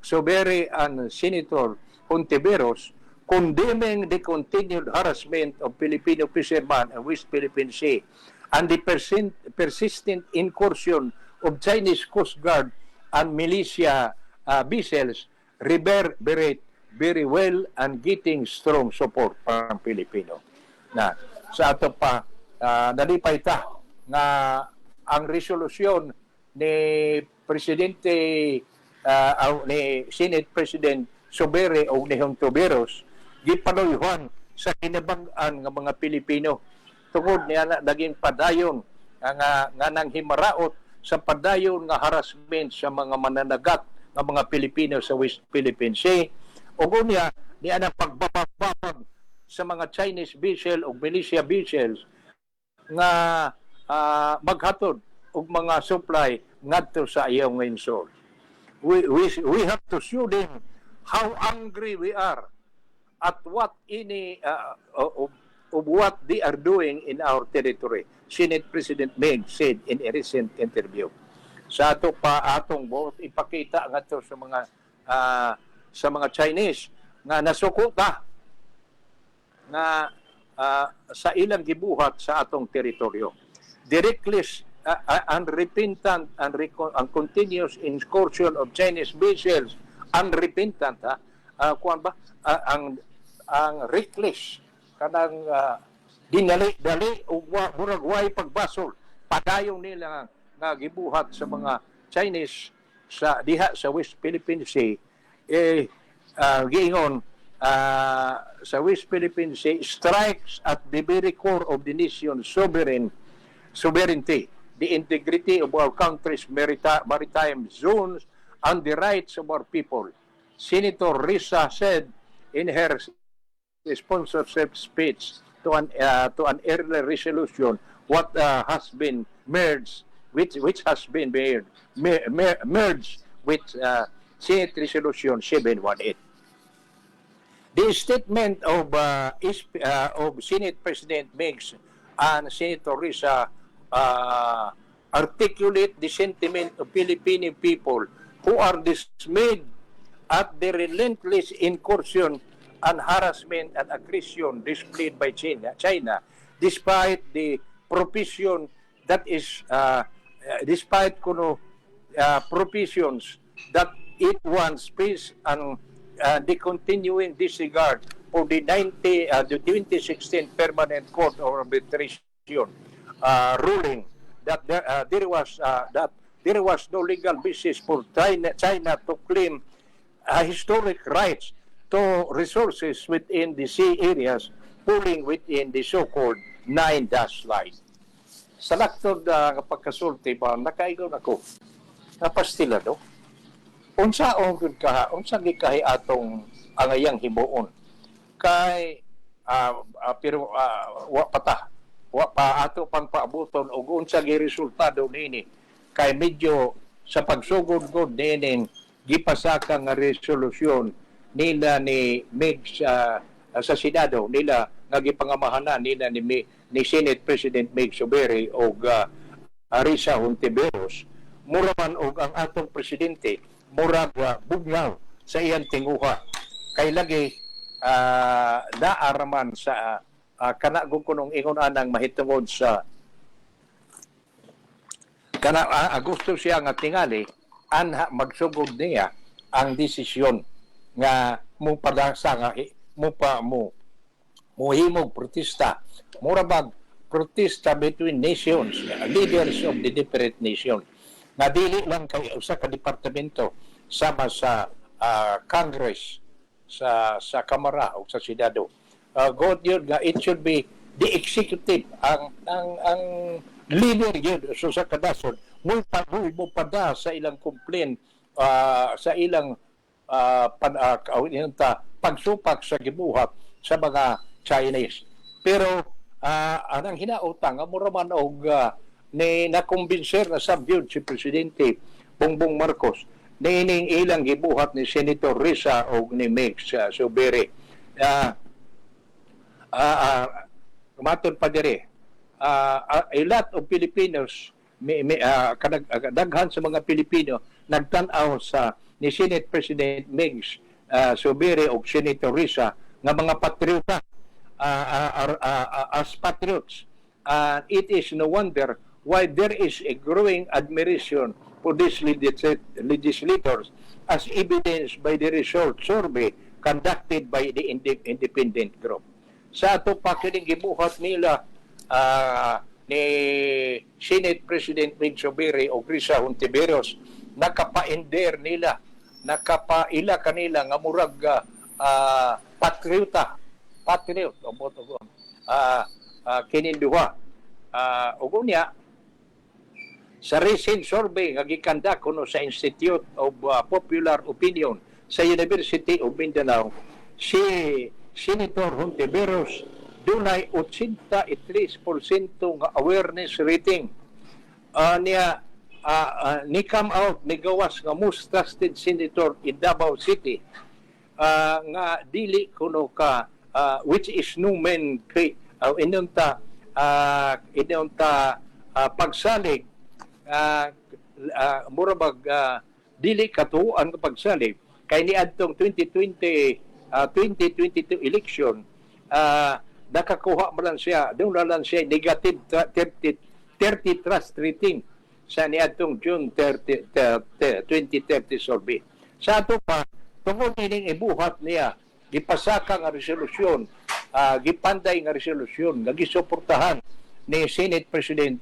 Speaker 6: Sobere and Senator Hontiveros, condemning the continued harassment of Filipino fishermen in West Philippine Sea and the persistent incursion of Chinese Coast Guard and militia vessels reverberate very well and getting strong support from Filipino. Na sa ato pa nalipay ta nga ang resolusyon ni Presidente ni Senate President Sobere o ni Hontiveros gipanuyuhan sa kinabang-an nga mga Pilipino tungod niya naging padayon nga nang himaraot sa padayon nga harassment sa mga mananagat nga mga Pilipino sa West Philippine Sea o niya na pagbababag sa mga Chinese vessel o militia vessels nga maghatod og mga supply ngadto sa iyong insol. We have to show them how angry we are at what of what they are doing in our territory. Senate President Meng said in a recent interview. Sa ato pa atong ipakita ngadto sa mga Chinese nga nasuko ta nga sa ilang gibuhat sa atong teritoryo. The reckless unrepentant and continuous incursion of Chinese vessels, unrepentant kuan ba ang reckless kanang dinali-dali ug murag way pagbasol padayon nila nga gibuhat sa mga Chinese sa diha sa West Philippine Sea giingon sa West Philippine Sea strikes at the very core of the nation's sovereignty, the integrity of our country's maritime zones, and the rights of our people. Senator Risa said in her the sponsorship speech to an early resolution what has been merged which has been merged with Senate Resolution 718. The statement of Senate President Meigs and Senator Risa articulate the sentiment of Filipino people who are dismayed at the relentless incursion and harassment and aggression displayed by China despite the provision that is despite provisions that it wants peace and the continuing disregard for the 2016 Permanent Court of Arbitration ruling that there was no legal basis for China to claim historic rights to resources within the sea areas falling within the so-called 9-dash line. Sa laktod nga pagkasulti ba, nakaigon ako, napastilado. Unsa gikahi atong angayang himuon kay wa pa ato pang paabuton og unsa gi resultado nini kay medyo sa pagsugod-god nining gipasaka nga resolusyon nila ni Meigs sa Senado nila nga gipangamahanan nila ni Senate President Meigs Zubiri og Risa Hontiveros mura man og ang atong presidente murag bugnaw sa iyang tinguha kay lagi naaraman sa kanagong kunong ingon anang mahitungod sa gusto siya nga tingali anha magsugod niya ang desisyon nga mo padasa nga muhimog protesta mura bag protesta between nations leaders of the different nations nga dili lang kay usa ka departamento sama sa Congress sa Kamara o sa Senado. God yun nga it should be the executive ang leader yun so sa kadasod mo pada sa ilang complaint sa ilang pagsupak sa gibuhat sa mga Chinese. Pero anang hinautang mura man og ni nakumbinser na subdued si Presidente Bongbong Marcos nining ilang gibuhat ni Senator Risa o ni Meigs Zubiri. Matod pa dire a lot of Filipinos kadaghan sa mga Pilipino nagtan-aw sa ni Senate President Meigs Zubiri o Senator Risa nga mga patriota as patriots. It is no wonder why there is a growing admiration for these legislators as evidenced by the result survey conducted by the independent group. Sa ato pa kining gibuhat nila ni Senate President Meigs Zubiri o Risa Hontiveros nakapaender nila nakapaila kanila nga murag patriot kininduha ug unya sa recent survey nga gikandak kuno sa Institute of Popular Opinion sa University of Mindanao si Senator Hontiveros dunay 83% nga awareness rating niya ni come out ni gawas nga most trusted senator in Davao City nga dili kuno ka which is no man inunta pagsalig murabag dili katuan nga pagsalig kay niadtong 2022 election nakakuha man lang siya doon lang siya negative 30 trust rating sa niadtong June 2030 survey. Sa ato pa tungod nining ibuhat niya gipasaka nga resolusyon gipanday nga resolusyon nga gisuportahan ni Senate President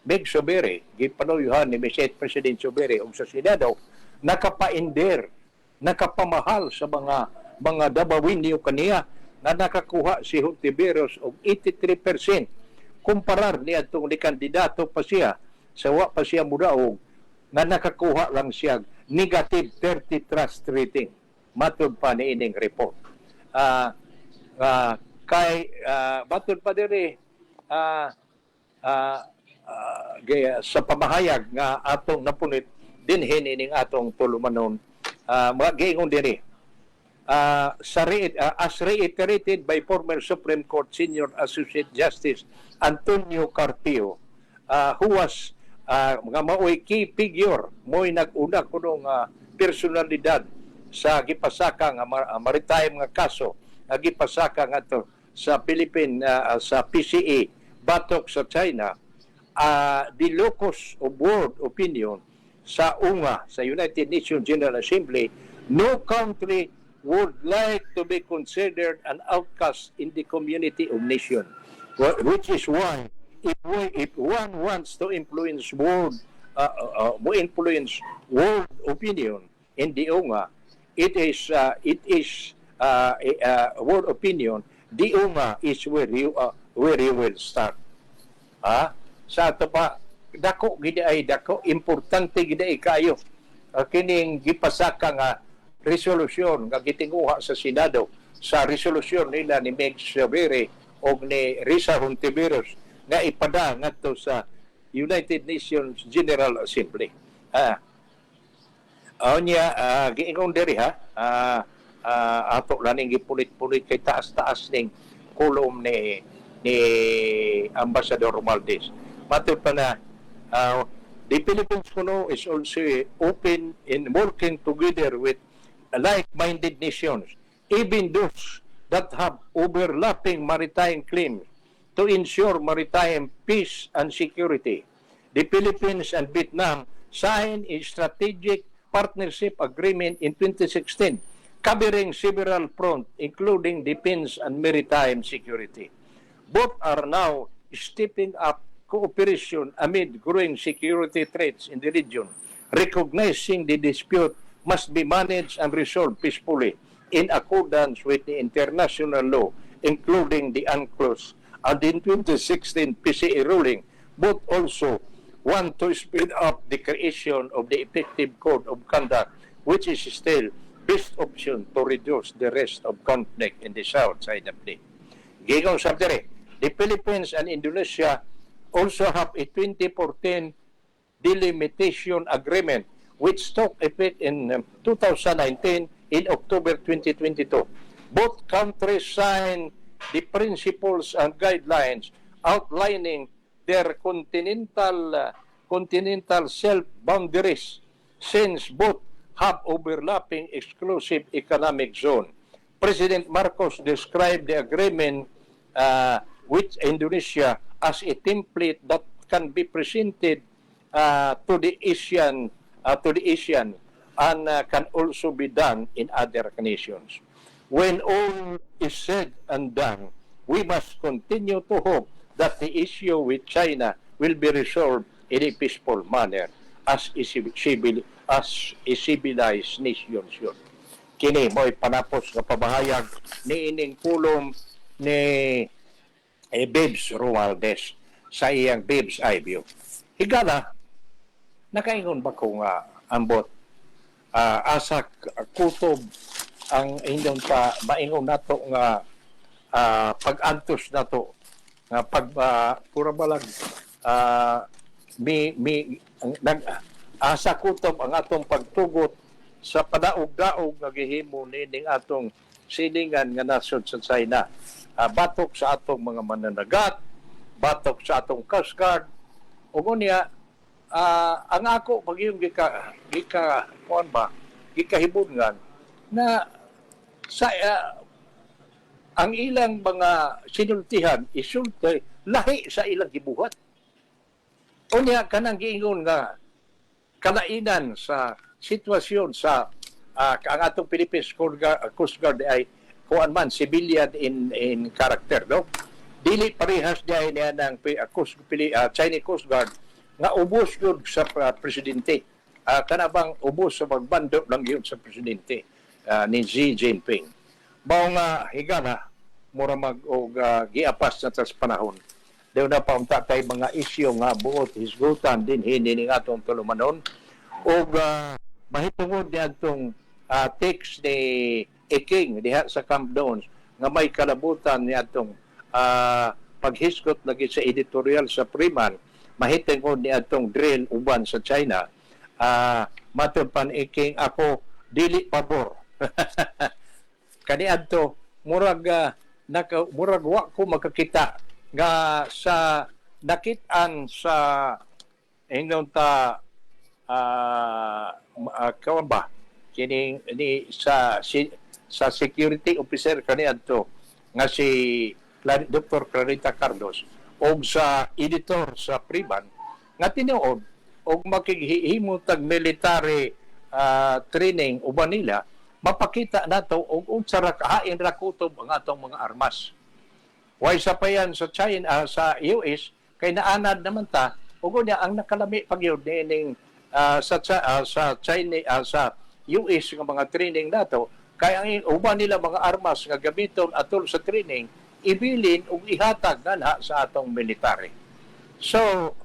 Speaker 6: Meigs Zubiri gipanuyuhan ni Senate President Zubiri ug sa Senado nakapaender nakapamahal sa mga Davawinyo kaniya na nakakuha si Hontiveros og 83% kumparar niya itong kandidato pa siya sa wa pa siya mudaog na nakakuha lang siya negative 30 trust rating matod pa ni ining report. kay baton pa diri sa pamahayag nga atong napunit dinhin ining atong tulumanon mga giingon diri as reiterated by former Supreme Court Senior Associate Justice Antonio Carpio, who was mga maoy key figure mo'y nag-una kuno nga personalidad sa gipasaka nga maritime nga kaso nga gipasaka nga to sa Philippine sa PCA batok sa China, the locus of world opinion sa UNGA, sa United Nations General Assembly, no country would like to be considered an outcast in the community of nations, which is why if one wants to influence world opinion in the UNGA, it is world opinion. The UNGA is where you will start. Sa ato pa dako gid ay dako importante gid ay kayo kining gipasaka nga resolusyon nga gitinguha sa Senado sa resolusyon nila ni Meg Xavere o ni Risa Hontiveros nga ipada ngadto sa United Nations General Assembly. Giingon diri ato laning gipulit-pulit kay taas-taas ning kulom ni Ambassador Romualdez. Matod pa na the Philippines kuno is also open in working together with like-minded nations, even those that have overlapping maritime claims, to ensure maritime peace and security. The Philippines and Vietnam signed a strategic partnership agreement in 2016 covering several fronts, including defense and maritime security. Both are now stepping up cooperation amid growing security threats in the region, recognizing the dispute must be managed and resolved peacefully in accordance with the international law, including the UNCLOS. And in 2016 PCA ruling, both also want to speed up the creation of the effective code of conduct, which is still best option to reduce the risk of conflict in the south side of the Gigong Sabdere. The Philippines and Indonesia also have a 2014 delimitation agreement which took effect in 2019 in October 2022. Both countries signed the principles and guidelines outlining their continental self-boundaries, since both have overlapping exclusive economic zone. President Marcos described the agreement with Indonesia as a template that can be presented to the Asian and can also be done in other nations. When all is said and done, we must continue to hope that the issue with China will be resolved in a peaceful manner as a civilized nation should. Kini mo'y panapos nga pamahayag ni ining pulong ni Babes Romualdez sa iyang Babes Eye View. Higala, nakaingon ba kung ambot asa kutob ang inyong maingon nato nga pag-antos nato nga pura balag asa kutob ang atong pagtugot sa padaog-daog nga gihimo nining atong silingan nga nasod sa China. Batok sa atong mga mananagat, batok sa atong Coast Guard, ug unya ang ako pag yung gikahibungan na sa ang ilang mga sinultihan isulti lahi sa ilang gibuhat. Unya kanang giingon nga kalainan sa sitwasyon sa ang atong Philippines Coast Guard ay kuan man civilian in character, no? Dili parehas diay niya ng Chinese Coast Guard nga ubos yun sa presidente. Kanabang ubos sa magbando lang yun sa presidente ni Xi Jinping. Mao nga higala mura giapas na tas panahon. Daw na paunta tay mga isyu nga buot hisgutan din hindi ning atong tulumanon og mahitungod ni atong text ni Iking diha sa Camp Downs nga may kalabutan ni atong paghiskot lagi sa editorial sa Priman, mahiteng ko ni atong drill uban sa China, matod paniking ako dili pabor. Kani adto murag murag wa ko makakita nga sa nakitaan sa ingnon ta kawan ba kini ni sa security officer kani adto nga si Dr. Clarita Carlos og sa editor sa Priman nga tinuod og makighimo tag military training uban nila mapakita nato og unsa ra kahain ra kutob ang atong mga armas. Way sa pa yan sa China sa US kay naanad naman ta ug unya ang nakalami pagyud ning sa China sa US nga mga training nato kay ang uban nila mga armas nga gamiton atol sa training ibilin ug ihatag nana sa atong military. So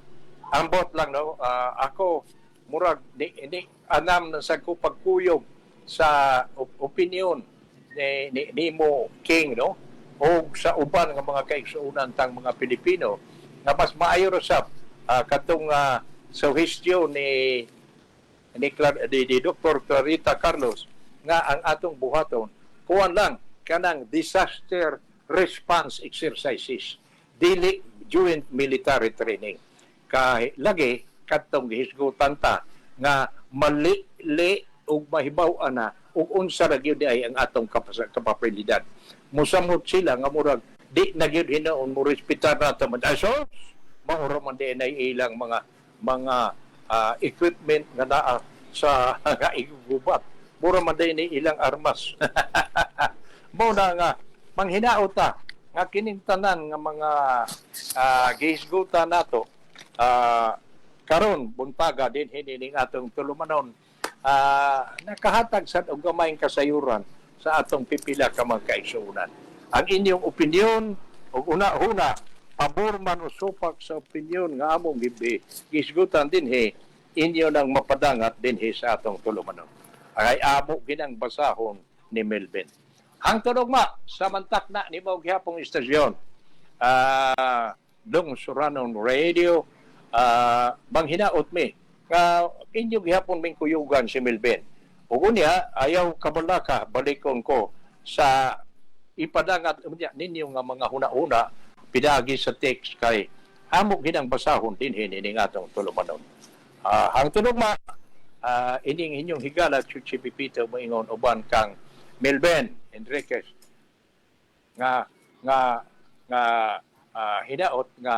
Speaker 6: ambot lang no ako murag ni anam na sa ko pagkuyog sa opinion ni mo King no o sa uban nga mga kaigsuonan tang mga Pilipino nga mas maayo ra sab katong suhestyon ni Dr. Clarita Carlos nga ang atong buhaton kuan lang kanang disaster response exercises dili joint military training kay lagi katong gihisgutan ta nga mali ug mahibaw na ug unsa ra gyud ay ang atong kapabilidad. Musamot sila nga murag di na gyud hinaon mo respetar nato man aso maura man di na ilang mga equipment nga naa sa igubat. Mura man di ni ilang armas. Mo na nga manghinaot ta nga kining tanan nga mga gihisgutan nato karon buntaga din hinining atong tulumanon nakahatag sa og gamayng kasayuran sa atong pipila ka mga kaigsuonan. Ang inyong opinyon og una-una pabor man o supak sa opinyon nga among gisgutan dinhi inyo nang mapadangat dinhi sa atong tulumanon. Ay amo ginang basahon ni Melvin. Ang tunogma samantak na ni mao gihapong istasyon Dong Suranon Radio manghinaot mi nga inyo gihapon ming kuyugan si Melvin. Ug unya ayaw kabalaka balikon ko sa ipadangat ninyo nga mga huna-una pinagi sa text kay amo ginang basahon dinhi ning atong tulumanon. Ang tunugma ining inyong higala Chuchi Pipito moingon uban kang Melvin Enriquez nga hinaot nga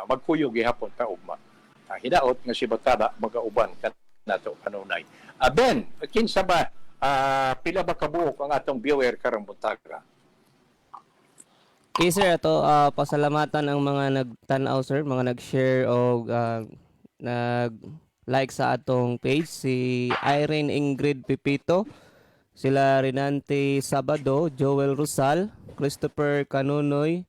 Speaker 6: magkuyog gihapon ta ugma. Hinaot nga si Batada magauban nato kanunay. Ben, kinsa ba pila ba kabuok ang atong viewer karong buntaga?
Speaker 7: Okay sir, ato pasalamatan ang mga nagtan-aw sir, mga nag-share o nag-like sa atong page, si Irene Ingrid Pipito, sila Renante Sabado, Joel Rosal, Christopher Canunoy,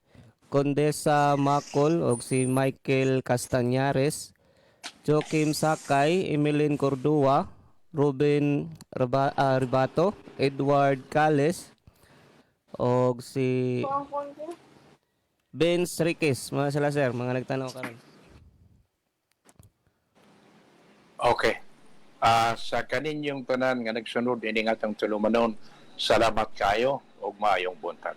Speaker 7: Condesa Macol og si Michael Castañares, Joaquim Sakay, Emeline Cordua, Ruben Ribato, Edward Cales og si Benz Riquez. Mga sila sir, mga nagtanaw karon.
Speaker 6: Okay. Sa kaninyong tanan nga nagsunod ining atong tulumanon, salamat kayo ug maayong buntag.